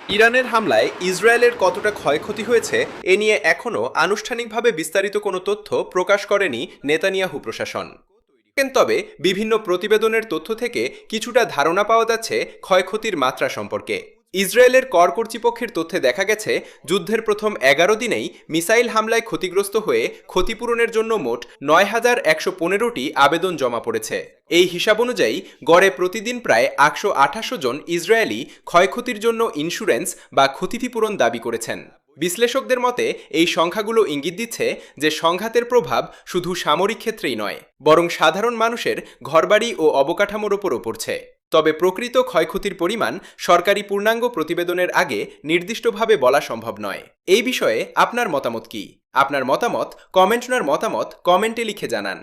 ইরানের হামলায় ইসরায়েলের কতটা ক্ষয়ক্ষতি হয়েছে এ নিয়ে এখনও আনুষ্ঠানিকভাবে বিস্তারিত কোনো তথ্য প্রকাশ করেনি নেতানিয়াহু প্রশাসন। তবে বিভিন্ন প্রতিবেদনের তথ্য থেকে কিছুটা ধারণা পাওয়া যাচ্ছে ক্ষয়ক্ষতির মাত্রা সম্পর্কে। ইসরায়েলের কর কর্তৃপক্ষের তথ্যে দেখা গেছে, যুদ্ধের প্রথম 11 দিনেই মিসাইল হামলায় ক্ষতিগ্রস্ত হয়ে ক্ষতিপূরণের জন্য মোট ৯,১১৫টি আবেদন জমা পড়েছে। এই হিসাব অনুযায়ী গড়ে প্রতিদিন প্রায় ৮২৮ জন ইসরায়েলি ক্ষয়ক্ষতির জন্য ইন্স্যুরেন্স বা ক্ষতিপূরণ দাবি করেছেন। বিশ্লেষকদের মতে এই সংখ্যাগুলো ইঙ্গিত দিচ্ছে যে সংঘাতের প্রভাব শুধু সামরিক ক্ষেত্রেই নয়, বরং সাধারণ মানুষের ঘরবাড়ি ও অবকাঠামোর ওপরও পড়ছে। তবে প্রকৃত ক্ষয়ক্ষতির পরিমাণ সরকারি পূর্ণাঙ্গ প্রতিবেদনের আগে নির্দিষ্টভাবে বলা সম্ভব নয়। এই বিষয়ে আপনার মতামত কি? আপনার মতামত কমেন্টে লিখে জানান।